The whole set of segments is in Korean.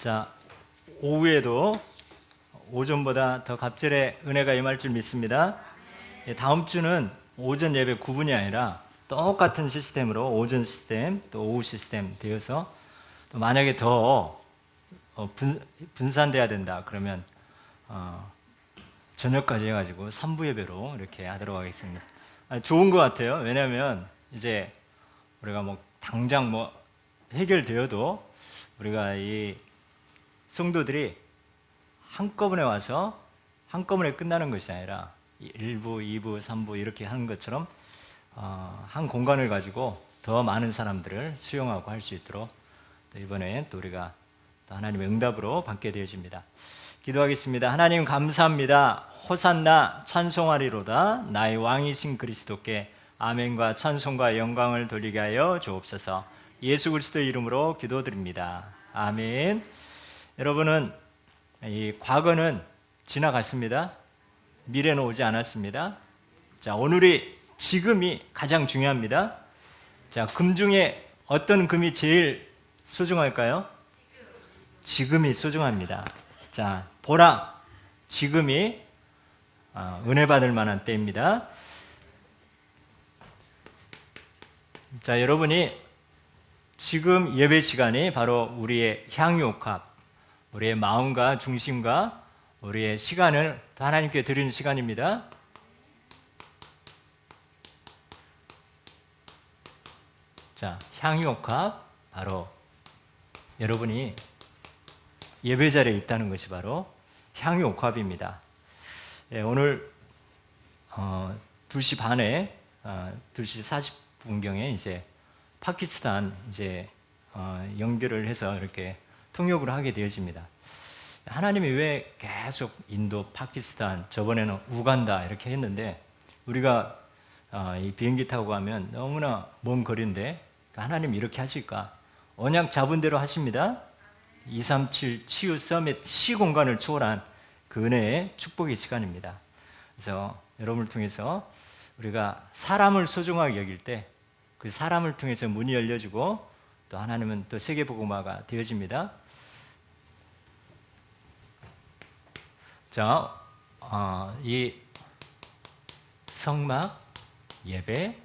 자, 오후에도 오전보다 더 갑절의 은혜가 임할 줄 믿습니다. 다음 주는 오전 예배 구분이 아니라 똑같은 시스템으로 오전 시스템 또 오후 시스템 되어서 또 만약에 더 분산돼야 된다 그러면 저녁까지 해가지고 3부 예배로 이렇게 하도록 하겠습니다. 좋은 것 같아요. 왜냐하면 이제 우리가 뭐 당장 뭐 해결되어도 우리가 이 성도들이 한꺼번에 와서 한꺼번에 끝나는 것이 아니라 1부, 2부, 3부 이렇게 하는 것처럼 한 공간을 가지고 더 많은 사람들을 수용하고 할 수 있도록 또 이번에 또 우리가 또 하나님의 응답으로 받게 되어집니다. 기도하겠습니다. 하나님 감사합니다. 호산나 찬송하리로다. 나의 왕이신 그리스도께 아멘과 찬송과 영광을 돌리게 하여 주옵소서. 예수 그리스도의 이름으로 기도드립니다. 아멘. 여러분은 이 과거는 지나갔습니다. 미래는 오지 않았습니다. 자, 오늘이 지금이 가장 중요합니다. 자, 금 중에 어떤 금이 제일 소중할까요? 지금이 소중합니다. 자, 보라, 지금이 은혜 받을 만한 때입니다. 자, 여러분이 지금 예배 시간이 바로 우리의 향유옥합, 우리의 마음과 중심과 우리의 시간을 하나님께 드리는 시간입니다. 자, 향유옥합, 바로 여러분이 예배 자리에 있다는 것이 바로 향유옥합입니다. 예, 오늘 2시 반에 2시 40분경에 이제 파키스탄 이제 연결을 해서 이렇게 통역을 하게 되어집니다. 하나님이 왜 계속 인도, 파키스탄, 저번에는 우간다 이렇게 했는데 우리가 이 비행기 타고 가면 너무나 먼 거리인데 하나님이 이렇게 하실까? 언약 잡은 대로 하십니다. 237 치유 서밋 시공간을 초월한 그 은혜의 축복의 시간입니다. 그래서 여러분을 통해서 우리가 사람을 소중하게 여길 때 그 사람을 통해서 문이 열려지고 또 하나님은 또 세계복음화가 되어집니다. 자, 이 성막 예배,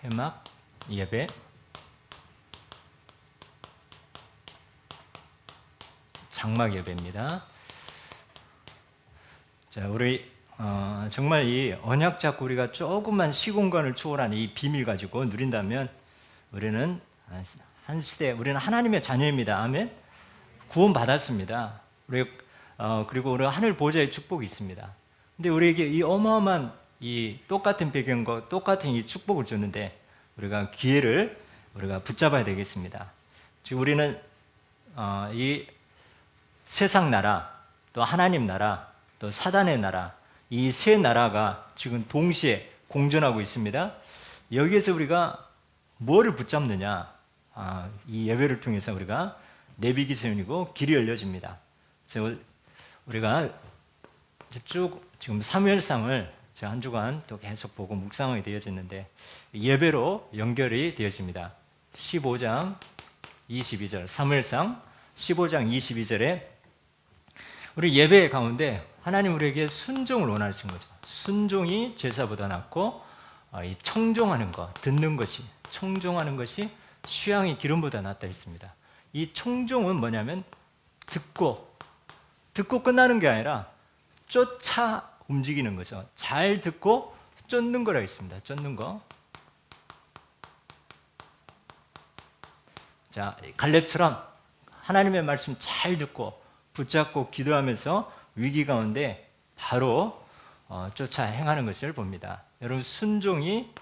회막 예배, 장막 예배입니다. 자, 우리 정말 이 언약 잡고 우리가 조금만 시공간을 초월한 이 비밀 가지고 누린다면 우리는 한 시대, 우리는 하나님의 자녀입니다. 아멘. 구원 받았습니다. 그리고 우리 하늘 보좌의 축복이 있습니다. 근데 우리에게 이 어마어마한 이 똑같은 배경과 똑같은 이 축복을 줬는데 우리가 기회를 우리가 붙잡아야 되겠습니다. 즉 우리는 이 세상 나라, 또 하나님 나라, 또 사단의 나라, 이 세 나라가 지금 동시에 공존하고 있습니다. 여기에서 우리가 뭐를 붙잡느냐? 이 예배를 통해서 우리가 내비기 세운이고 길이 열려집니다. 그래서 우리가 쭉 지금 사무엘상을 제가 한 주간 또 계속 보고 묵상하게 되어졌는데 예배로 연결이 되어집니다. 15장 22절 사무엘상 15장 22절에 우리 예배 가운데 하나님 우리에게 순종을 원하신 거죠. 순종이 제사보다 낫고 이 청종하는 것, 듣는 것이, 청종하는 것이 수양이 기름보다 낫다 했습니다. 이 청종은 뭐냐면 듣고 끝나는 게 아니라 쫓아 움직이는 거죠. 잘 듣고 쫓는 거라고 있습니다. 쫓는 거. 자, 갈렙처럼 하나님의 말씀 잘 듣고 붙잡고 기도하면서 위기 가운데 바로 쫓아 행하는 것을 봅니다. 여러분 순종이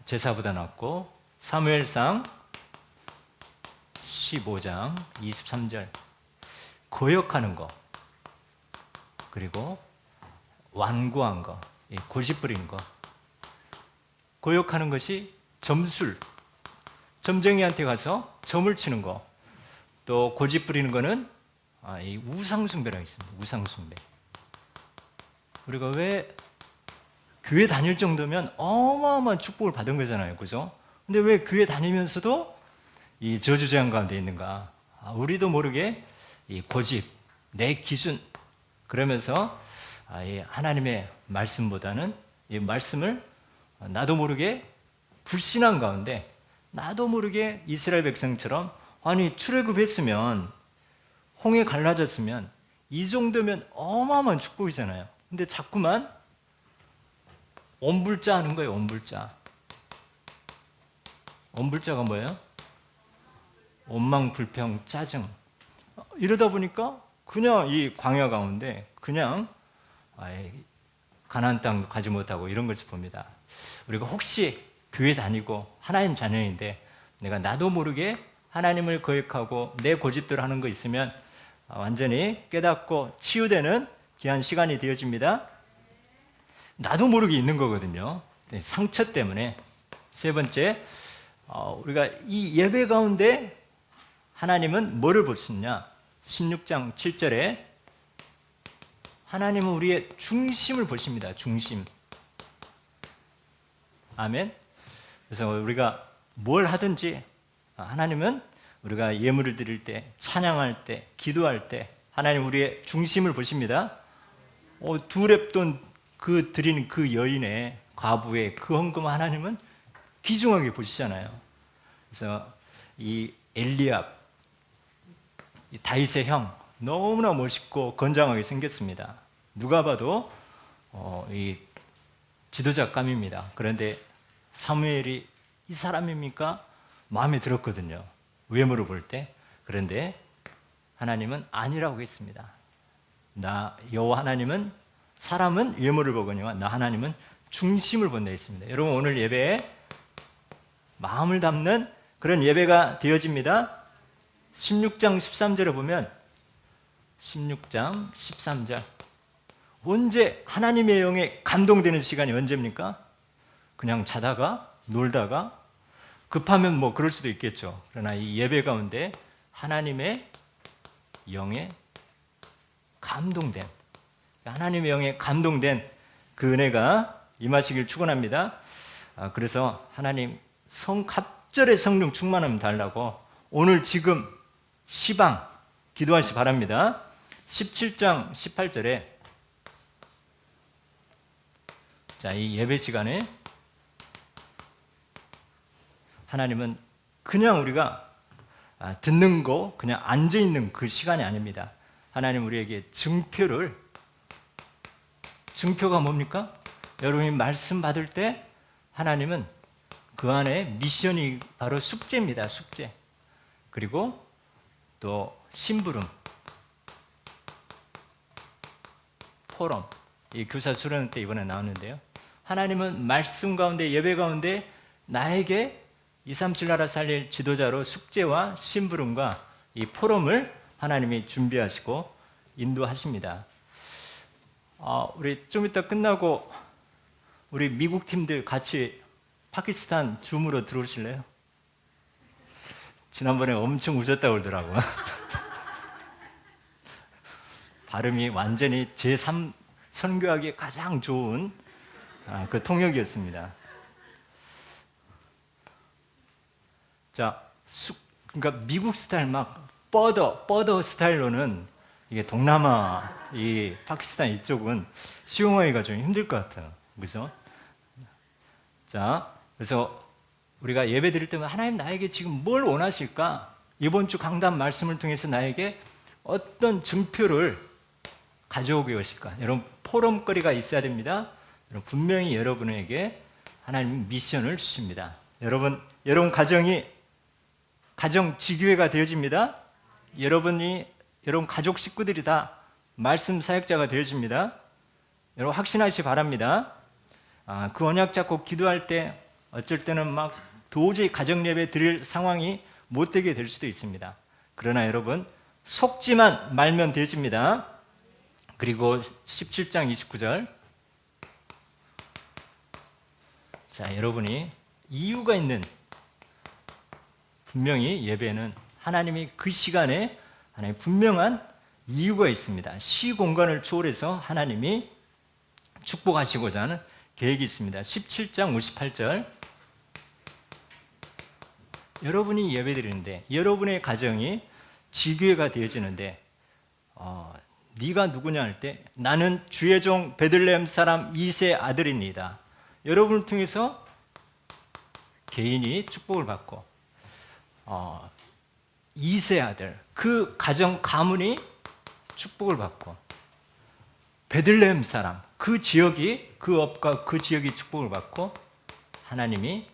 제사보다 낫고 사무엘상 15장 23절 거역하는 거 그리고 완고한 거 고집 부리는 거 거역하는 것이 점술 점쟁이한테 가서 점을 치는 거 또 고집 부리는 거는 이 우상숭배라고 있습니다. 우상숭배. 우리가 왜 교회 다닐 정도면 어마어마한 축복을 받은 거잖아요. 그죠? 근데 왜 교회 다니면서도 이 저주제한 가운데 있는가? 우리도 모르게 이 고집, 내 기준 그러면서 이 하나님의 말씀보다는 이 말씀을 나도 모르게 불신한 가운데 나도 모르게 이스라엘 백성처럼 아니 출애굽했으면 홍해 갈라졌으면 이 정도면 어마어마한 축복이잖아요. 근데 자꾸만 엄불자 하는 거예요. 엄불자. 엄불자가 뭐예요? 원망, 불평, 짜증. 이러다 보니까 그냥 이 광야 가운데 그냥 가나안 땅도 가지 못하고 이런 것을 봅니다. 우리가 혹시 교회 다니고 하나님 자녀인데 내가 나도 모르게 하나님을 거역하고 내 고집대로 하는 거 있으면 완전히 깨닫고 치유되는 귀한 시간이 되어집니다. 나도 모르게 있는 거거든요. 상처 때문에. 세 번째, 우리가 이 예배 가운데 하나님은 뭐를 보시느냐? 16장 7절에 하나님은 우리의 중심을 보십니다. 중심. 아멘. 그래서 우리가 뭘 하든지 하나님은 우리가 예물을 드릴 때, 찬양할 때, 기도할 때 하나님 우리의 중심을 보십니다. 두 렙돈 그 드린 그 여인의 과부의 그 헌금 하나님은 귀중하게 보시잖아요. 그래서 이 엘리압, 이 다윗의 형 너무나 멋있고 건장하게 생겼습니다. 누가 봐도 이 지도자감입니다. 그런데 사무엘이 이 사람입니까? 마음에 들었거든요. 외모를 볼 때. 그런데 하나님은 아니라고 했습니다. 나 여호와 하나님은 사람은 외모를 보거니와 나 하나님은 중심을 본다 했습니다. 여러분 오늘 예배에 마음을 담는 그런 예배가 되어집니다. 16장 13절에 보면 16장 13절 언제 하나님의 영에 감동되는 시간이 언제입니까? 그냥 자다가 놀다가 급하면 뭐 그럴 수도 있겠죠. 그러나 이 예배 가운데 하나님의 영에 감동된 하나님의 영에 감동된 그 은혜가 임하시길 축원합니다. 그래서 하나님 갑절의 성령 충만함 달라고 오늘 지금 시방 기도하시 바랍니다. 17장 18절에 자, 이 예배 시간에 하나님은 그냥 우리가 듣는 거 그냥 앉아 있는 그 시간이 아닙니다. 하나님 우리에게 증표가 뭡니까? 여러분이 말씀 받을 때 하나님은 그 안에 미션이 바로 숙제입니다. 숙제. 그리고 또 심부름, 포럼, 이 교사 수련 때 이번에 나왔는데요. 하나님은 말씀 가운데 예배 가운데 나에게 237 나라 살릴 지도자로 숙제와 심부름과 이 포럼을 하나님이 준비하시고 인도하십니다. 우리 좀 이따 끝나고 우리 미국 팀들 같이 파키스탄 줌으로 들어오실래요? 지난번에 엄청 우셨다고 그러더라고요. 발음이 완전히 제3 선교하기에 가장 좋은 그 통역이었습니다. 자, 그러니까 미국 스타일 막 뻗어 스타일로는 이게 동남아, 이 파키스탄 이쪽은 수용하기가 좀 힘들 것 같아요. 그래서 자, 그래서 우리가 예배 드릴 때면 하나님 나에게 지금 뭘 원하실까? 이번 주 강단 말씀을 통해서 나에게 어떤 증표를 가져오게 하실까? 여러분 포럼거리가 있어야 됩니다. 여러분 분명히 여러분에게 하나님 미션을 주십니다. 여러분 가정 지교회가 되어집니다. 여러분 가족 식구들이 다 말씀 사역자가 되어집니다. 여러분 확신하시기 바랍니다. 그 언약 잡고 기도할 때 어쩔 때는 막 도저히 가정 예배 드릴 상황이 못 되게 될 수도 있습니다. 그러나 여러분 속지만 말면 되집니다. 그리고 17장 29절 자, 여러분이 이유가 있는 분명히 예배는 하나님이 그 시간에 하나님 분명한 이유가 있습니다. 시공간을 초월해서 하나님이 축복하시고자 하는 계획이 있습니다. 17장 58절 여러분이 예배드리는데 여러분의 가정이 지교회가 되어지는데 네가 누구냐 할 때 나는 주의 종 베들레헴 사람 이세 아들입니다. 여러분을 통해서 개인이 축복을 받고 이세 아들 그 가정 가문이 축복을 받고 베들레헴 사람 그 지역이 그 업과 그 지역이 축복을 받고 하나님이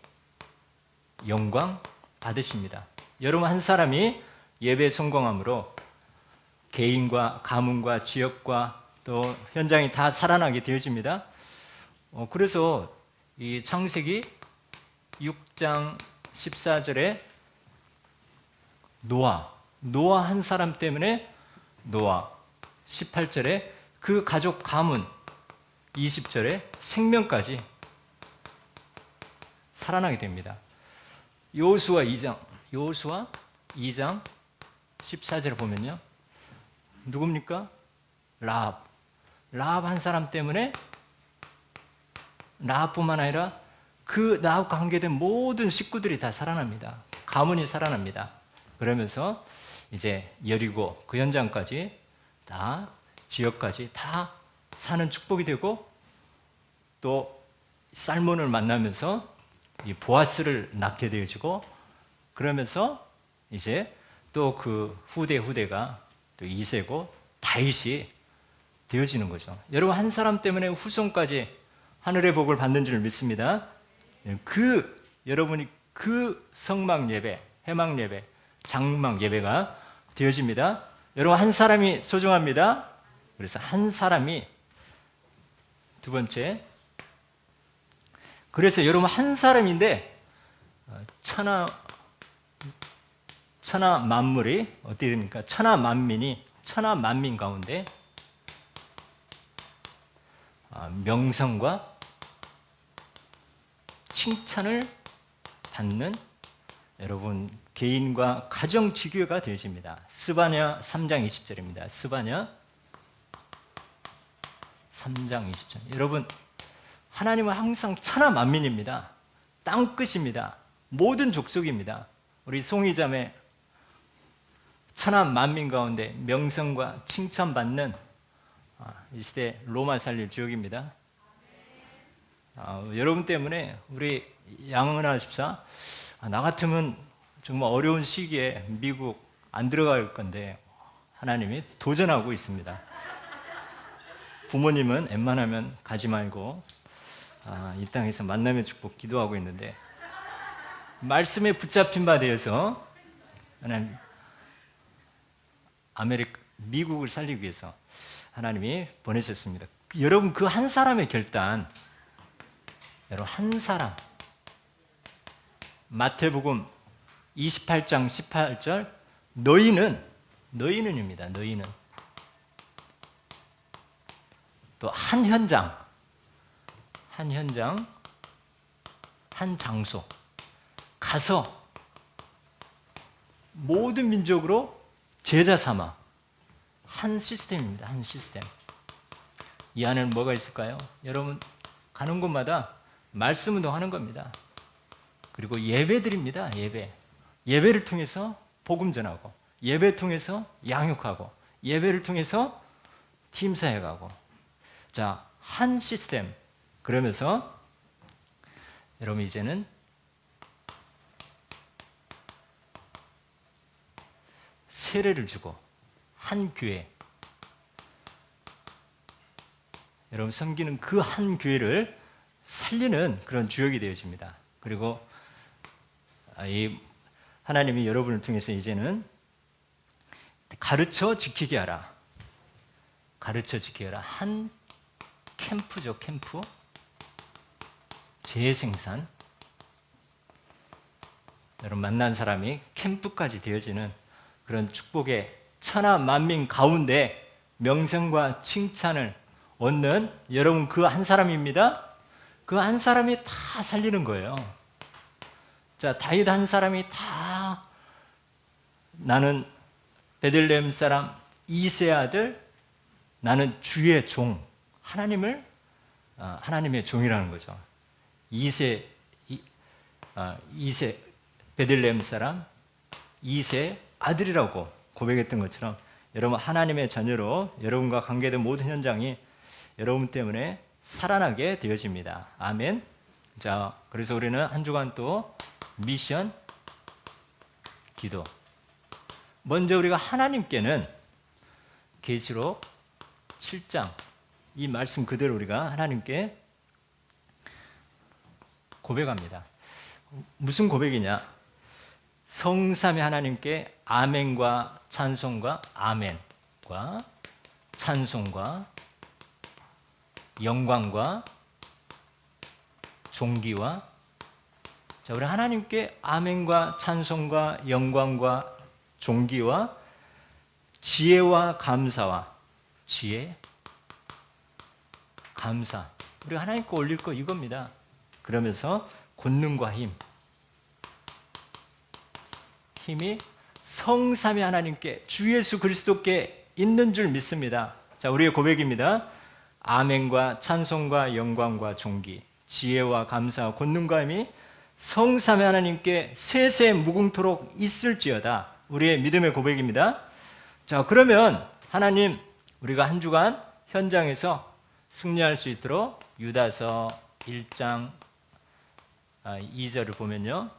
영광 받으십니다. 여러분 한 사람이 예배 성공함으로 개인과 가문과 지역과 또 현장이 다 살아나게 되어집니다. 그래서 이 창세기 6장 14절에 노아 한 사람 때문에 노아 18절에 그 가족 가문 20절에 생명까지 살아나게 됩니다. 여호수아 2장 14절을 보면요. 누굽니까? 라합 한 사람 때문에 라합뿐만 아니라 그 라합과 관계된 모든 식구들이 다 살아납니다. 가문이 살아납니다. 그러면서 이제 여리고 그 현장까지 다 지역까지 다 사는 축복이 되고 또 살몬을 만나면서 이 보아스를 낳게 되어지고 그러면서 이제 또 그 후대가 또 이세고 다윗이 되어지는 거죠. 여러분 한 사람 때문에 후손까지 하늘의 복을 받는 줄 믿습니다. 여러분이 그 성막 예배, 해막 예배, 장막 예배가 되어집니다. 여러분 한 사람이 소중합니다. 그래서 한 사람이 두 번째. 그래서 여러분 한 사람인데 천하 만물이 어떻게 됩니까? 천하 만민 가운데 명성과 칭찬을 받는 여러분 개인과 가정 지교회가 되어집니다. 스바냐 3장 20절입니다. 스바냐 3장 20절. 여러분 하나님은 항상 천하 만민입니다. 땅끝입니다. 모든 족속입니다. 우리 송이자매 천하 만민 가운데 명성과 칭찬받는 이 시대 로마 살릴 지역입니다. 여러분 때문에 우리 양은아 집사 나 같으면 정말 어려운 시기에 미국 안 들어갈 건데 하나님이 도전하고 있습니다. 부모님은 웬만하면 가지 말고 이 땅에서 만남의 축복 기도하고 있는데 말씀에 붙잡힌 바 되어서 하나님 미국을 살리기 위해서 하나님이 보내셨습니다. 여러분 그 한 사람의 결단, 여러분 한 사람 마태복음 28장 18절 너희는입니다. 너희는 또 한 현장, 한 장소 가서 모든 민족으로 제자 삼아 한 시스템입니다. 한 시스템. 이 안에는 뭐가 있을까요? 여러분 가는 곳마다 말씀 운동하는 겁니다. 그리고 예배드립니다. 예배를 통해서 복음 전하고 예배 통해서 양육하고 예배를 통해서 팀 사회 가고 자, 한 시스템. 그러면서 여러분 이제는 세례를 주고 한 교회 여러분 섬기는 그 한 교회를 살리는 그런 주역이 되어집니다. 그리고 이 하나님이 여러분을 통해서 이제는 가르쳐 지키게 하라. 한 캠프죠, 캠프. 재생산. 여러분 만난 사람이 캠프까지 되어지는 그런 축복의 천하 만민 가운데 명성과 칭찬을 얻는 여러분 그 한 사람입니다. 그 한 사람이 다 살리는 거예요. 자, 다윗 한 사람이 다 나는 베들레헴 사람 이세 아들, 나는 주의 종, 하나님의 종이라는 거죠. 이세 베들레헴 사람 이세 아들이라고 고백했던 것처럼 여러분 하나님의 자녀로 여러분과 관계된 모든 현장이 여러분 때문에 살아나게 되어집니다. 아멘. 자, 그래서 우리는 한 주간 또 미션 기도. 먼저 우리가 하나님께는 계시록 7장 이 말씀 그대로 우리가 하나님께 고백합니다. 무슨 고백이냐? 성삼위 하나님께 아멘과 찬송과 아멘과 찬송과 영광과 존귀와 자, 우리 하나님께 아멘과 찬송과 영광과 존귀와 지혜와 감사와 지혜, 감사. 우리가 하나님께 올릴 거 이겁니다. 그러면서 권능과 힘이 성삼위 하나님께 주 예수 그리스도께 있는 줄 믿습니다. 자, 우리의 고백입니다. 아멘과 찬송과 영광과 존귀, 지혜와 감사와 권능과 힘이 성삼위 하나님께 세세 무궁토록 있을지어다. 우리의 믿음의 고백입니다. 자, 그러면 하나님 우리가 한 주간 현장에서 승리할 수 있도록 유다서 1장 2절을 보면요.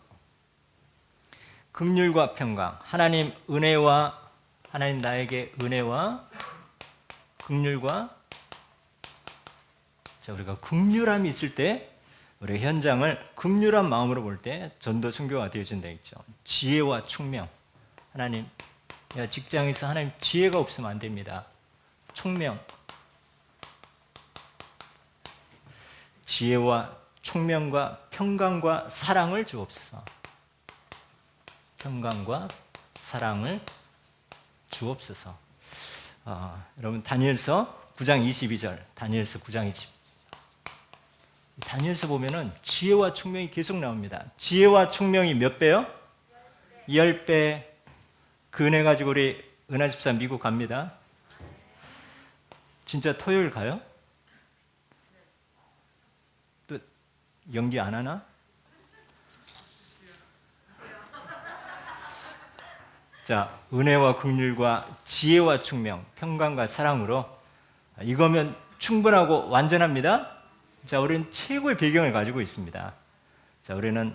긍휼과 평강, 하나님 은혜와 하나님 나에게 은혜와 긍휼과 자, 우리가 긍휼함이 있을 때 우리 현장을 긍휼한 마음으로 볼 때 전도 순교가 되어진다 했죠. 지혜와 총명. 하나님, 야, 직장에서 하나님 지혜가 없으면 안 됩니다. 총명. 지혜와 총명과 평강과 사랑을 주옵소서. 평강과 사랑을 주옵소서. 여러분 다니엘서 9장 22절. 다니엘서 9장 22절. 다니엘서 보면은 지혜와 총명이 계속 나옵니다. 지혜와 총명이 몇 배요? 10배. 그 은혜 가지고 우리 은하집사 미국 갑니다. 진짜 토요일 가요? 또 연기 안 하나? 자, 은혜와 긍휼과 지혜와 총명, 평강과 사랑으로 이거면 충분하고 완전합니다. 자, 우리는 최고의 배경을 가지고 있습니다. 자, 우리는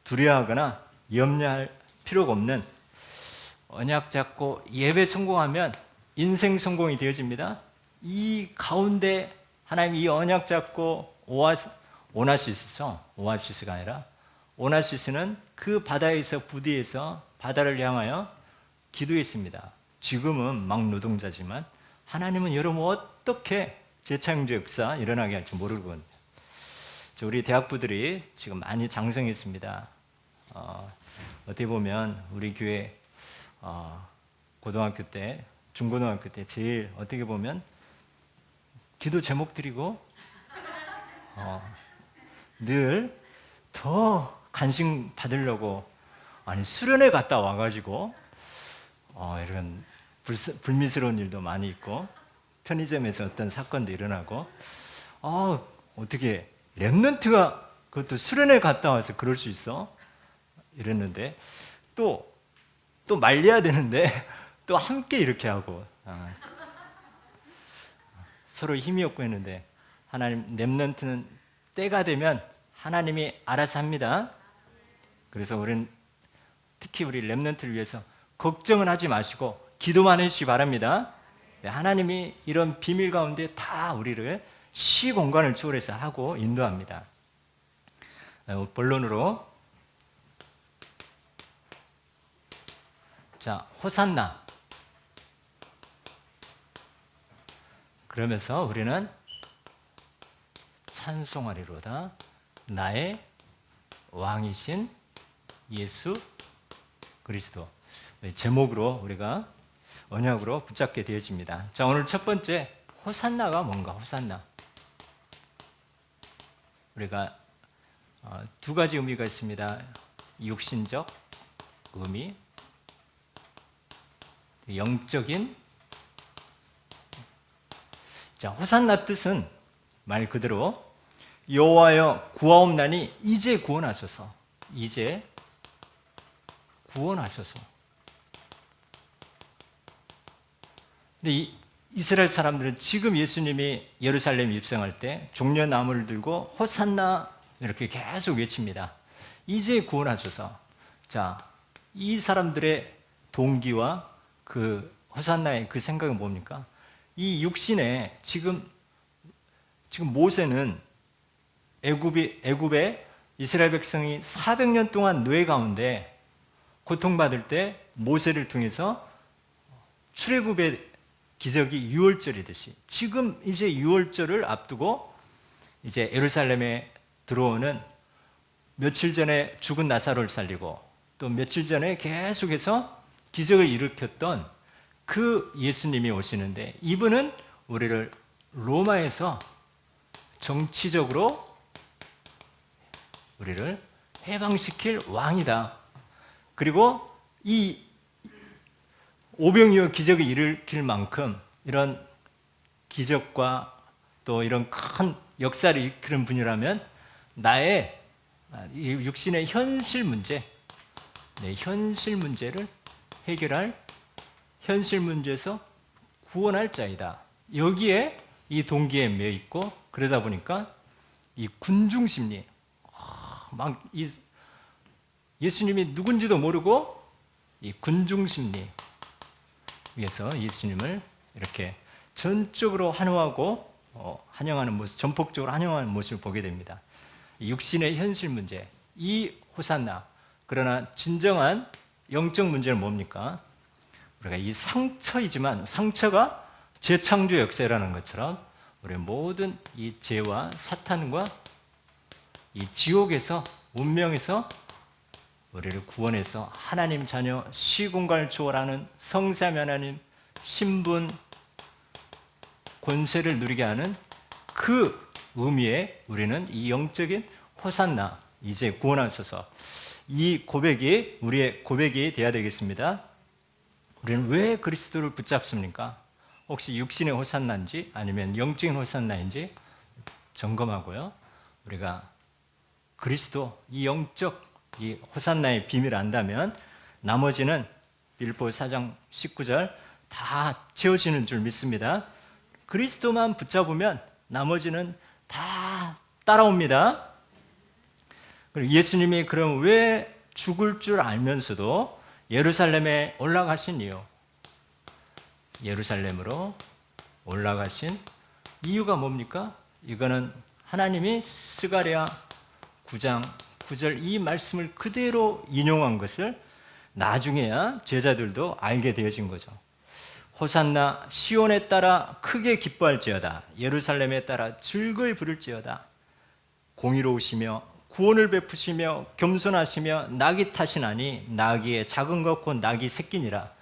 두려워하거나 염려할 필요가 없는 언약 잡고 예배 성공하면 인생 성공이 되어집니다. 이 가운데 하나님 이 언약 잡고 오아시스가 아니라 오나시스는 그 바다에서 부디에서 바다를 향하여 기도했습니다. 지금은 막 노동자지만 하나님은 여러분 어떻게 재창조 역사 일어나게 할지 모르거든요. 우리 대학부들이 지금 많이 장성했습니다. 어떻게 보면 우리 교회 고등학교 때, 중고등학교 때 제일 어떻게 보면 기도 제목 드리고 늘 더 관심 받으려고 아니 수련회 갔다 와가지고 이런 불미스러운 일도 많이 있고 편의점에서 어떤 사건도 일어나고 어떻게 랩런트가 그것도 수련회 갔다 와서 그럴 수 있어? 이랬는데 또 말려야 되는데 또 함께 이렇게 하고 서로 힘이 없고 했는데 하나님 랩런트는 때가 되면 하나님이 알아서 합니다. 그래서 우리는 특히 우리 랩런트를 위해서 걱정은 하지 마시고 기도만 해주시기 바랍니다. 하나님이 이런 비밀 가운데 다 우리를 시공간을 초월해서 하고 인도합니다. 본론으로 자, 호산나. 그러면서 우리는 찬송하리로다 나의 왕이신 예수 그리스도. 제목으로 우리가 언약으로 붙잡게 되어집니다. 자, 오늘 첫 번째 호산나가 뭔가? 호산나. 우리가 두 가지 의미가 있습니다. 육신적 의미, 영적인. 자, 호산나 뜻은 말 그대로 여호와여 구하옵나니 이제 구원하소서. 이제 구원하소서. 근데 이 이스라엘 사람들은 지금 예수님이 예루살렘 입성할 때 종려나무를 들고 호산나 이렇게 계속 외칩니다. 이제 구원하소서. 자, 이 사람들의 동기와 그 호산나의 그 생각은 뭡니까? 이 육신에 지금 모세는 애굽에 이스라엘 백성이 400년 동안 노예 가운데 고통받을 때 모세를 통해서 출애굽의 기적이 유월절이듯이 지금 이제 유월절을 앞두고 이제 예루살렘에 들어오는 며칠 전에 죽은 나사로를 살리고 또 며칠 전에 계속해서 기적을 일으켰던 그 예수님이 오시는데, 이분은 우리를 로마에서 정치적으로 우리를 해방시킬 왕이다. 그리고 이 오병이어 기적을 일으킬 만큼 이런 기적과 또 이런 큰 역사를 일으키는 분이라면 나의 육신의 현실 문제, 현실 문제를 해결할, 현실 문제에서 구원할 자이다. 여기에 이 동기에 매여 있고, 그러다 보니까 이 군중 심리, 막 예수님이 누군지도 모르고 이 군중 심리 위해서 예수님을 이렇게 전적으로 환호하고 환영하는 모습, 전폭적으로 환영하는 모습을 보게 됩니다. 육신의 현실 문제, 이 호산나. 그러나 진정한 영적 문제는 뭡니까? 우리가 이 상처이지만 상처가 재창조 역사라는 것처럼 우리 모든 이 죄와 사탄과 이 지옥에서, 운명에서 우리를 구원해서 하나님 자녀, 시공간을 초월하는 성삼위 하나님 신분, 권세를 누리게 하는 그 의미에 우리는 이 영적인 호산나, 이제 구원하소서, 이 고백이 우리의 고백이 되어야 되겠습니다. 우리는 왜 그리스도를 붙잡습니까? 혹시 육신의 호산나인지 아니면 영적인 호산나인지 점검하고요. 우리가 그리스도, 이 영적 이 호산나의 비밀을 안다면 나머지는 빌립보 4장 19절 다 채워지는 줄 믿습니다. 그리스도만 붙잡으면 나머지는 다 따라옵니다. 그리고 예수님이 그럼 왜 죽을 줄 알면서도 예루살렘에 올라가신 이유, 예루살렘으로 올라가신 이유가 뭡니까? 이거는 하나님이 스가랴 9장 9절 이 말씀을 그대로 인용한 것을 나중에야 제자들도 알게 되어진 거죠. 호산나 시온에 따라 크게 기뻐할지어다, 예루살렘에 따라 즐거이 부를지어다. 공의로우시며 구원을 베푸시며 겸손하시며 낙이 타시나니 나귀의 작은 것 곧 나귀 새끼니라.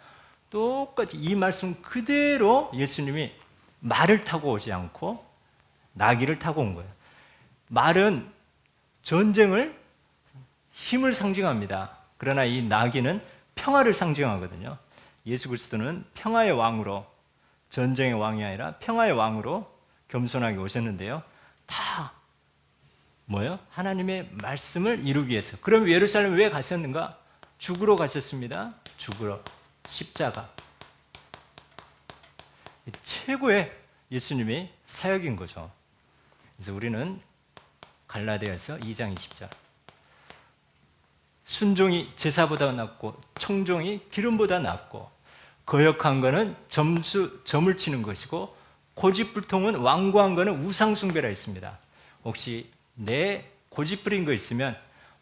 똑같이 이 말씀 그대로 예수님이 말을 타고 오지 않고 나귀를 타고 온 거예요. 말은 전쟁을, 힘을 상징합니다. 그러나 이 나귀는 평화를 상징하거든요. 예수 그리스도는 평화의 왕으로, 전쟁의 왕이 아니라 평화의 왕으로 겸손하게 오셨는데요. 다 뭐예요? 하나님의 말씀을 이루기 위해서. 그럼 예루살렘 왜 가셨는가? 죽으러 가셨습니다. 죽으러. 십자가. 최고의 예수님의 사역인 거죠. 그래서 우리는 갈라디아서 2장 20절. 순종이 제사보다 낫고 청종이 기름보다 낫고 거역한 거는 점을 치는 것이고 고집불통은 완고한 거는 우상숭배라 했습니다. 혹시 내 고집부린 거 있으면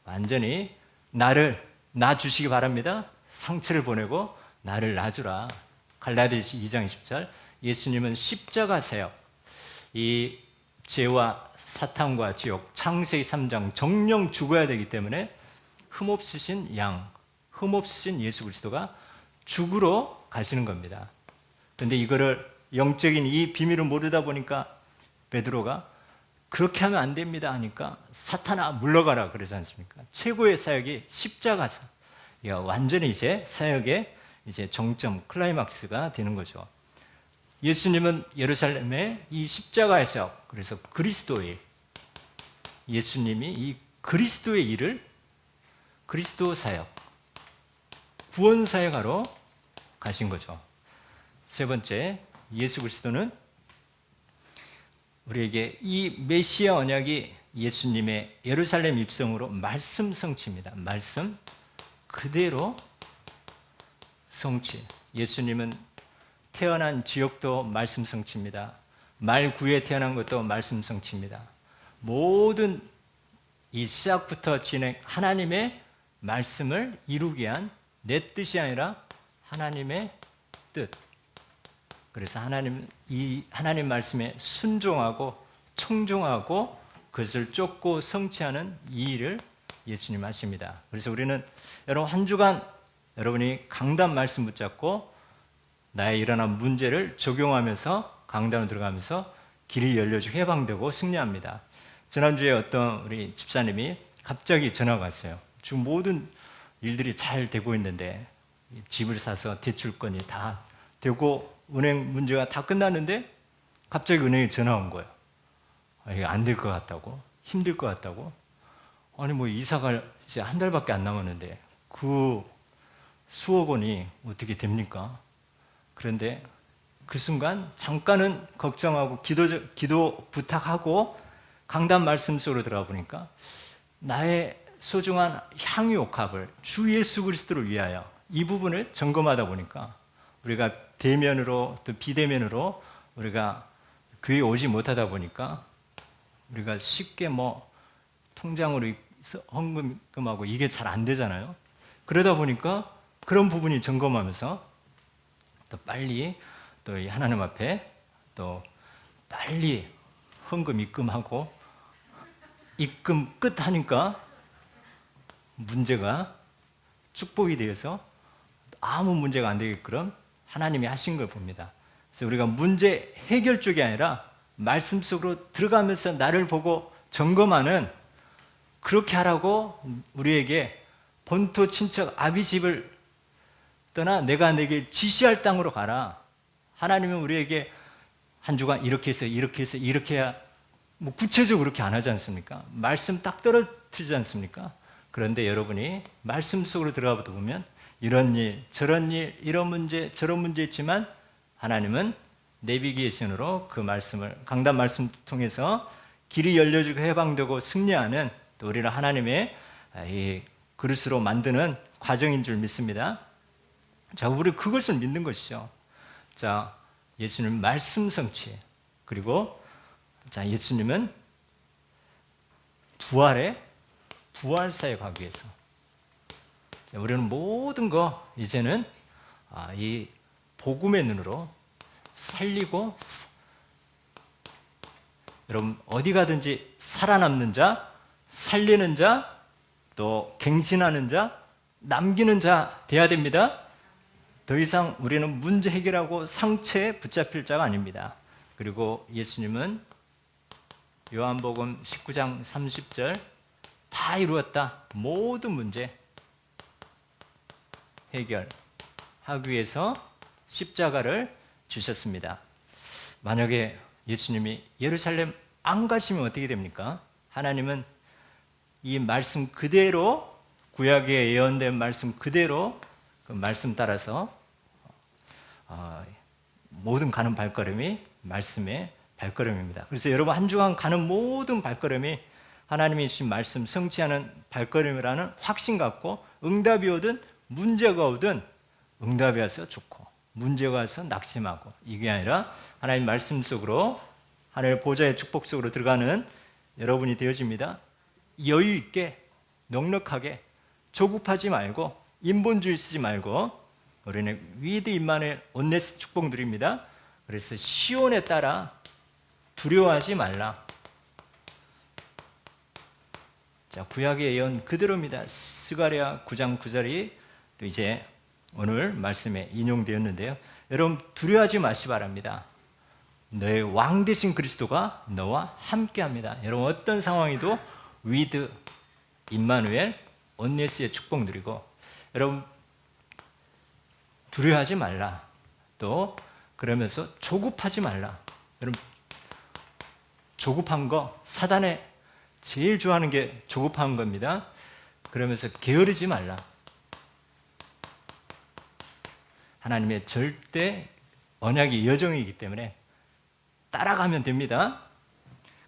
완전히 나 주시기 바랍니다. 상처를 보내고 나를 놔주라. 갈라디아서 2장 20절. 예수님은 십자가 사역, 이 죄와 사탄과 지옥, 창세기 3장 정령 죽어야 되기 때문에 흠없으신 양, 흠없으신 예수 그리스도가 죽으러 가시는 겁니다. 그런데 이거를 영적인 이 비밀을 모르다 보니까 베드로가 그렇게 하면 안 됩니다 하니까 사탄아 물러가라 그러지 않습니까? 최고의 사역이 십자가죠. 완전히 이제 사역의 이제 정점, 클라이막스가 되는 거죠. 예수님은 예루살렘의 이 십자가의 사역, 그래서 그리스도의, 예수님이 이 그리스도의 일을, 그리스도 사역, 구원 사역하러 가신 거죠. 세 번째, 예수 그리스도는 우리에게 이 메시아 언약이 예수님의 예루살렘 입성으로 말씀 성취입니다. 말씀 그대로 성취. 예수님은 태어난 지역도 말씀 성취입니다. 말구에 태어난 것도 말씀 성취입니다. 모든 이 시작부터 진행 하나님의 말씀을 이루기 위한 내 뜻이 아니라 하나님의 뜻. 그래서 이 하나님 말씀에 순종하고 청종하고 그것을 쫓고 성취하는 이 일을 예수님 하십니다. 그래서 우리는 여러분 한 주간 여러분이 강단 말씀 붙잡고 나의 일어난 문제를 적용하면서 강단으로 들어가면서 길이 열려지고 해방되고 승리합니다. 지난주에 어떤 우리 집사님이 갑자기 전화가 왔어요. 지금 모든 일들이 잘 되고 있는데 집을 사서 대출권이 다 되고 은행 문제가 다 끝났는데 갑자기 은행에 전화 온 거예요. 이게 안 될 것 같다고, 힘들 것 같다고. 아니 뭐 이사가 이제 한 달밖에 안 남았는데 그 수억 원이 어떻게 됩니까? 그런데 그 순간 잠깐은 걱정하고 기도 부탁하고 강단 말씀 속으로 들어가 보니까 나의 소중한 향유옥합을 주 예수 그리스도를 위하여 이 부분을 점검하다 보니까 우리가 대면으로 또 비대면으로 우리가 교회에 오지 못하다 보니까 우리가 쉽게 뭐 통장으로 헌금하고 이게 잘 안 되잖아요. 그러다 보니까 그런 부분이 점검하면서 또 빨리 또 이 하나님 앞에 또 빨리 헌금 입금하고 입금 끝 하니까 문제가 축복이 되어서 아무 문제가 안 되게끔 하나님이 하신 걸 봅니다. 그래서 우리가 문제 해결 쪽이 아니라 말씀 속으로 들어가면서 나를 보고 점검하는 그렇게 하라고 우리에게 본토 친척 아비 집을 떠나 내가 내게 지시할 땅으로 가라. 하나님은 우리에게 한 주간 이렇게 해서 이렇게 해야 뭐 구체적으로 그렇게 안 하지 않습니까? 말씀 딱 떨어뜨리지 않습니까? 그런데 여러분이 말씀 속으로 들어가 보면 이런 일, 저런 일, 이런 문제, 저런 문제 있지만 하나님은 내비게이션으로 그 말씀을 강단 말씀 통해서 길이 열려지고 해방되고 승리하는 또 우리를 하나님의 이 그릇으로 만드는 과정인 줄 믿습니다. 자, 우리 그것을 믿는 것이죠. 자, 예수님 말씀 성취. 그리고 자, 예수님은 부활 사역하기 위해서. 자, 우리는 모든 거 이제는 이 복음의 눈으로 살리고 여러분 어디 가든지 살아남는 자, 살리는 자, 또 갱신하는 자, 남기는 자 돼야 됩니다. 더 이상 우리는 문제 해결하고 상처에 붙잡힐 자가 아닙니다. 그리고 예수님은 요한복음 19장 30절 다 이루었다. 모든 문제 해결하기 위해서 십자가를 주셨습니다. 만약에 예수님이 예루살렘 안 가시면 어떻게 됩니까? 하나님은 이 말씀 그대로 구약에 예언된 말씀 그대로 그 말씀 따라서 모든 가는 발걸음이 말씀의 발걸음입니다. 그래서 여러분 한 주간 가는 모든 발걸음이 하나님이 주신 말씀 성취하는 발걸음이라는 확신 갖고 응답이 오든 문제가 오든 응답이 와서 좋고 문제가 와서 낙심하고 이게 아니라 하나님 말씀 속으로 하나님의 보좌의 축복 속으로 들어가는 여러분이 되어집니다. 여유 있게 넉넉하게 조급하지 말고 인본주의 쓰지 말고 우리는 위드 임마누엘 온네스 축복 드립니다. 그래서 시온에 따라 두려워하지 말라. 자, 구약의 예언 그대로입니다. 스가랴 9장 9절이 또 이제 오늘 말씀에 인용되었는데요. 여러분 두려워하지 마시 바랍니다. 너의 왕 되신 그리스도가 너와 함께합니다. 여러분 어떤 상황이도 위드 임마누엘 온네스의 축복 누리고 여러분 두려워하지 말라. 또 그러면서 조급하지 말라. 여러분 조급한 거 사단에 제일 좋아하는 게 조급한 겁니다. 그러면서 게으르지 말라. 하나님의 절대 언약의 여정이기 때문에 따라가면 됩니다.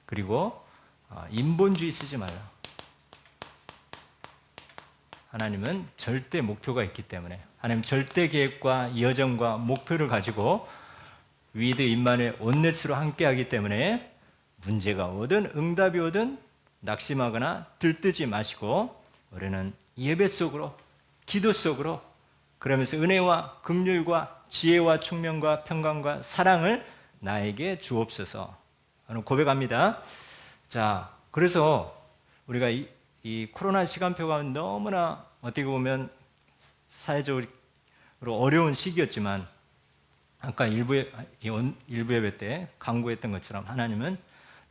그리고 인본주의 쓰지 말라. 하나님은 절대 목표가 있기 때문에 하나님 절대 계획과 여정과 목표를 가지고 위드 임마누엘 온넷으로 함께하기 때문에 문제가 오든 응답이 오든 낙심하거나 들뜨지 마시고 우리는 예배 속으로 기도 속으로 그러면서 은혜와 긍휼과 지혜와 총명과 평강과 사랑을 나에게 주옵소서. 저는 고백합니다. 자, 그래서 우리가 이 코로나 시간표가 너무나 어떻게 보면 사회적으로 어려운 시기였지만 아까 일부 예배 때 강구했던 것처럼 하나님은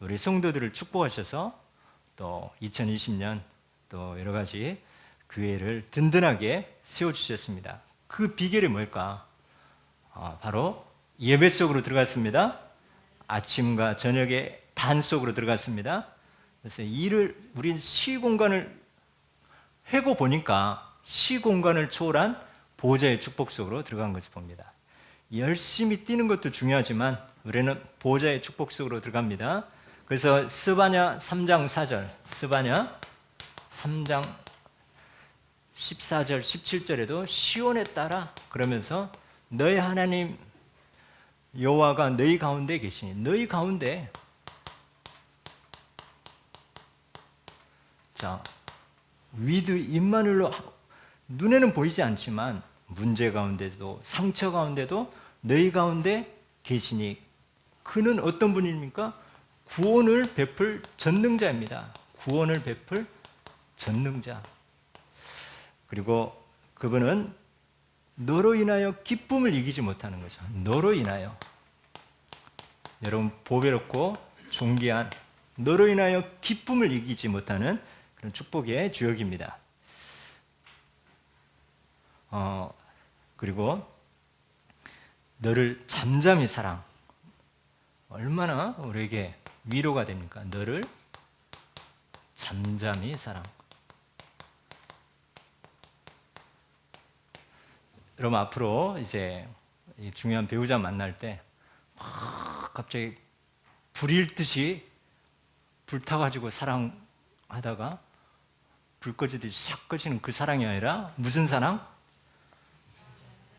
우리 성도들을 축복하셔서 또 2020년 또 여러 가지 교회를 든든하게 세워주셨습니다. 그 비결이 뭘까? 바로 예배 속으로 들어갔습니다. 아침과 저녁에 단 속으로 들어갔습니다. 그래서 우린 시공간을 해고 보니까 시공간을 초월한 보호자의 축복 속으로 들어간 것을 봅니다. 열심히 뛰는 것도 중요하지만 우리는 보호자의 축복 속으로 들어갑니다. 그래서 스바냐 3장 4절, 스바냐 3장 14절, 17절에도 시온에 따라 그러면서 너희 하나님 여호와가 너희 가운데 계시니 너희 가운데 자 위드 임마누엘로 눈에는 보이지 않지만 문제 가운데도 상처 가운데도 너희 가운데 계시니 그는 어떤 분입니까? 구원을 베풀 전능자입니다. 구원을 베풀 전능자. 그리고 그분은 너로 인하여 기쁨을 이기지 못하는 거죠. 너로 인하여. 여러분 보배롭고 존귀한 너로 인하여 기쁨을 이기지 못하는 그런 축복의 주역입니다. 그리고 너를 잠잠히 사랑. 얼마나 우리에게 위로가 됩니까? 너를 잠잠히 사랑. 여러분 앞으로 이제 중요한 배우자 만날 때 갑자기 불일 듯이 불타가지고 사랑하다가 불 꺼지듯이 샥 꺼지는 그 사랑이 아니라 무슨 사랑?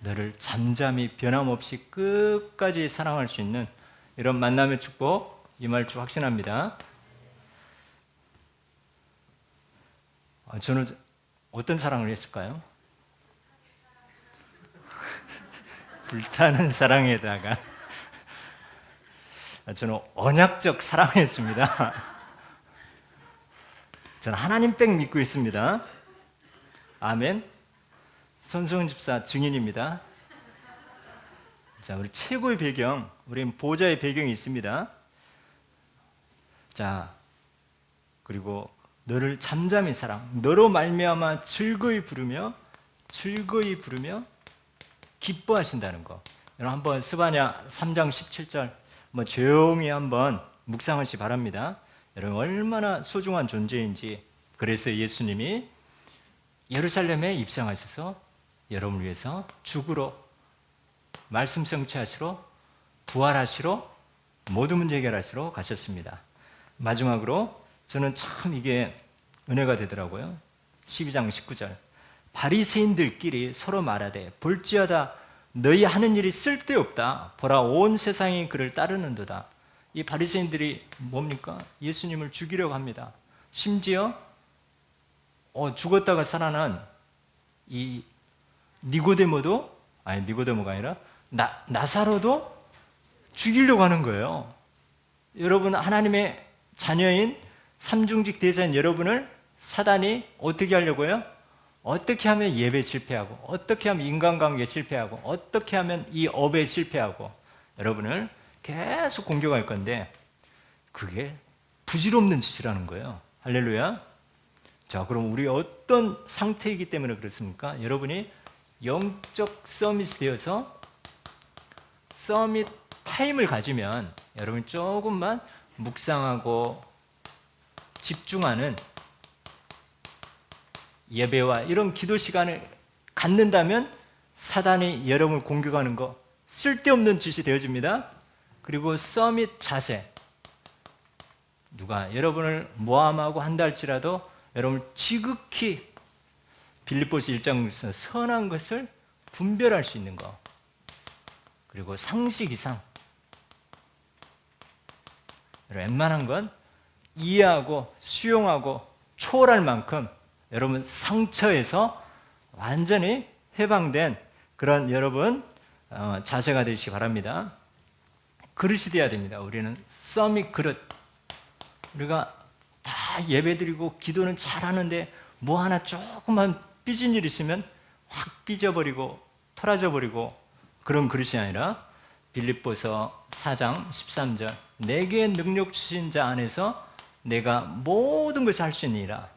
너를 잠잠히 변함없이 끝까지 사랑할 수 있는 이런 만남의 축복 임할 줄 확신합니다. 저는 어떤 사랑을 했을까요? 불타는 사랑에다가 저는 언약적 사랑했습니다. 저는 하나님 백 믿고 있습니다. 아멘. 손성은 집사 증인입니다. 자, 우리 최고의 배경, 우리는 보호자의 배경이 있습니다. 자, 그리고 너를 잠잠히 사랑, 너로 말미암아 즐거이 부르며 기뻐하신다는 거. 여러분 한번 스바냐 3장 17절 조용히 한번 묵상하시 바랍니다. 여러분 얼마나 소중한 존재인지. 그래서 예수님이 예루살렘에 입성하셔서 여러분을 위해서 죽으러 말씀 성취하시러 부활하시러 모든 문제 해결하시러 가셨습니다. 마지막으로 저는 참 이게 은혜가 되더라고요. 12장 19절 바리새인들끼리 서로 말하되 볼지어다 너희 하는 일이 쓸데없다. 보라 온 세상이 그를 따르는도다. 이 바리새인들이 뭡니까? 예수님을 죽이려고 합니다. 심지어 죽었다가 살아난 이 니고데모가 아니라 나사로도 죽이려고 하는 거예요. 여러분 하나님의 자녀인 삼중직 대사인 여러분을 사단이 어떻게 하려고요? 어떻게 하면 예배 실패하고 어떻게 하면 인간관계 실패하고 어떻게 하면 이 업에 실패하고 여러분을 계속 공격할 건데 그게 부질없는 짓이라는 거예요. 할렐루야. 자, 그럼 우리 어떤 상태이기 때문에 그렇습니까? 여러분이 영적 서밋이 되어서 서밋 타임을 가지면 여러분 조금만 묵상하고 집중하는 예배와 이런 기도 시간을 갖는다면 사단이 여러분을 공격하는 거 쓸데없는 짓이 되어집니다. 그리고 서밋 자세, 누가 여러분을 모함하고 한다 할지라도 여러분을 지극히 빌립보서 1장에서 선한 것을 분별할 수 있는 것, 그리고 상식 이상 웬만한 건 이해하고 수용하고 초월할 만큼 여러분 상처에서 완전히 해방된 그런 여러분 자세가 되시기 바랍니다. 그릇이 돼야 됩니다. 우리는 서밋 그릇. 우리가 다 예배드리고 기도는 잘하는데 뭐 하나 조금만 삐진 일 있으면 확 삐져버리고 토라져버리고 그런 그릇이 아니라 빌립보서 4장 13절 내게 능력 주신 자 안에서 내가 모든 것을 할 수 있느니라.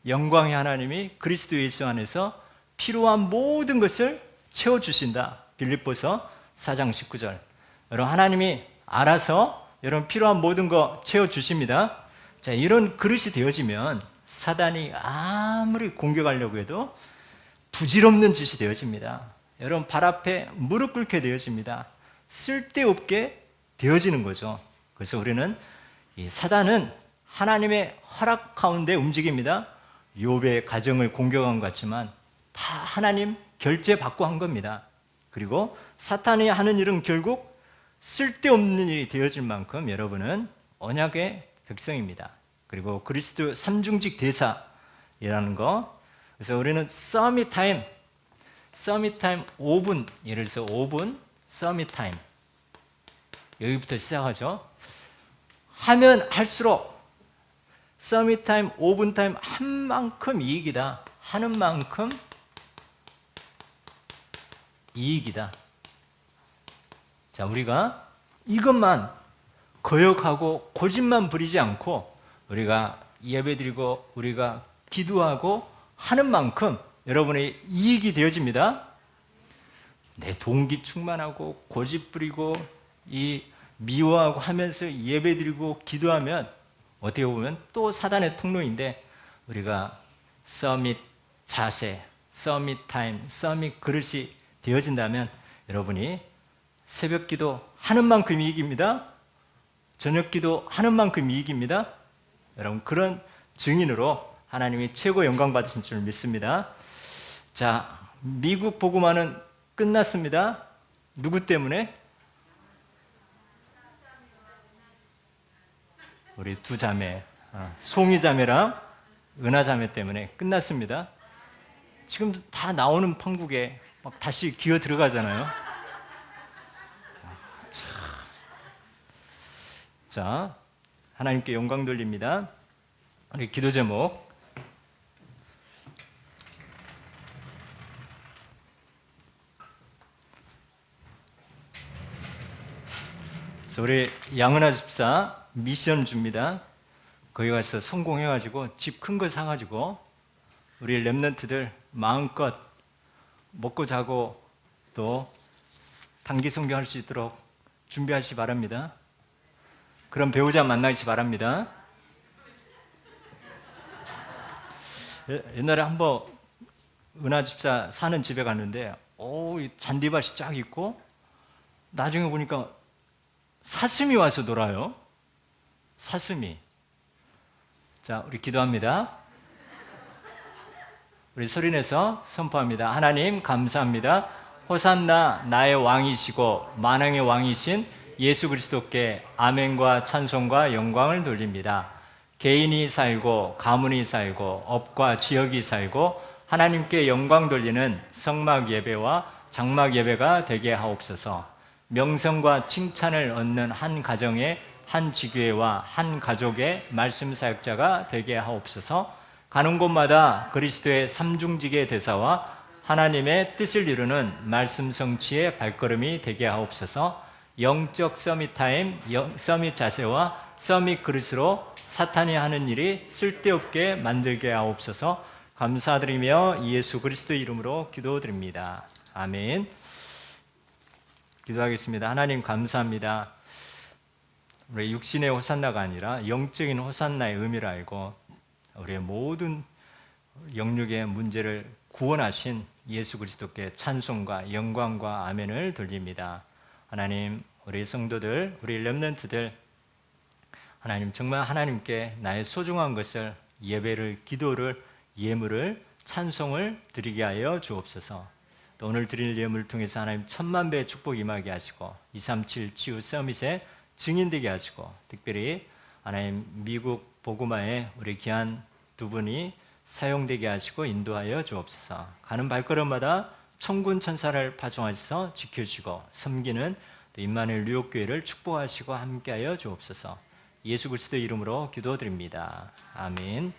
영광의 하나님이 그리스도 예수 안에서 필요한 모든 것을 채워주신다. 빌립보서 4장 19절. 여러분 하나님이 알아서 여러분 필요한 모든 거 채워주십니다. 자, 이런 그릇이 되어지면 사단이 아무리 공격하려고 해도 부질없는 짓이 되어집니다. 여러분 발 앞에 무릎 꿇게 되어집니다. 쓸데없게 되어지는 거죠. 그래서 우리는 이 사단은 하나님의 허락 가운데 움직입니다. 욥의 가정을 공격한 것 같지만 다 하나님 결제 받고 한 겁니다. 그리고 사탄이 하는 일은 결국 쓸데없는 일이 되어질 만큼 여러분은 언약의 백성입니다. 그리고 그리스도 삼중직 대사이라는 거. 그래서 우리는 서밋 타임 5분, 예를 들어서 5분 서밋 타임 여기부터 시작하죠. 하면 할수록 서밋 타임 5분 타임 한 만큼 이익이다. 하는 만큼 이익이다. 자, 우리가 이것만 거역하고 고집만 부리지 않고 우리가 예배드리고 우리가 기도하고 하는 만큼 여러분의 이익이 되어집니다. 내 동기 충만하고 고집 부리고 이 미워하고 하면서 예배드리고 기도하면 어떻게 보면 또 사단의 통로인데 우리가 서밋 자세, 서밋 타임, 서밋 그릇이 되어진다면 여러분이 새벽 기도 하는 만큼 이익입니다. 저녁 기도 하는 만큼 이익입니다. 여러분 그런 증인으로 하나님이 최고 영광 받으신 줄 믿습니다. 자, 미국 복음화는 끝났습니다. 누구 때문에? 우리 두 자매, 송이 자매랑 은하 자매 때문에 끝났습니다. 지금 다 나오는 판국에 막 다시 기어 들어가잖아요. 자, 하나님께 영광 돌립니다. 우리 기도 제목 우리 양은아 집사 미션 줍니다. 거기 가서 성공해가지고 집 큰 거 사가지고 우리 랩런트들 마음껏 먹고 자고 또 단기 성경할 수 있도록 준비하시기 바랍니다. 그런 배우자 만나시 바랍니다. 옛날에 한번 은하 집사 사는 집에 갔는데 잔디밭이 쫙 있고 나중에 보니까 사슴이 와서 놀아요. 사슴이. 자, 우리 기도합니다. 우리 소리내서 선포합니다. 하나님 감사합니다. 호산나 나의 왕이시고 만왕의 왕이신 예수 그리스도께 아멘과 찬송과 영광을 돌립니다. 개인이 살고 가문이 살고 업과 지역이 살고 하나님께 영광 돌리는 성막 예배와 장막 예배가 되게 하옵소서. 명성과 칭찬을 얻는 한 가정의 한 지교회와 한 가족의 말씀 사역자가 되게 하옵소서. 가는 곳마다 그리스도의 삼중직의 대사와 하나님의 뜻을 이루는 말씀 성취의 발걸음이 되게 하옵소서. 영적 서밋 타임, 서밋 자세와 서밋 그릇으로 사탄이 하는 일이 쓸데없게 만들게 하옵소서. 감사드리며 예수 그리스도 이름으로 기도드립니다. 아멘. 기도하겠습니다. 하나님 감사합니다. 우리 육신의 호산나가 아니라 영적인 호산나의 의미를 알고 우리의 모든 영육의 문제를 구원하신 예수 그리스도께 찬송과 영광과 아멘을 돌립니다. 하나님, 우리 성도들, 우리 렘넌트들, 하나님 정말 하나님께 나의 소중한 것을 예배를, 기도를, 예물을, 찬송을 드리게 하여 주옵소서. 또 오늘 드릴 예물을 통해서 하나님 천만 배의 축복 임하게 하시고 237 치유 서밋의 증인되게 하시고, 특별히 하나님 미국 보구마에 우리 귀한 두 분이 사용되게 하시고 인도하여 주옵소서. 가는 발걸음마다 천군 천사를 파송하셔서 지켜주시고 섬기는 또 임마누엘 뉴욕교회를 축복하시고 함께하여 주옵소서. 예수 그리스도 이름으로 기도드립니다. 아멘.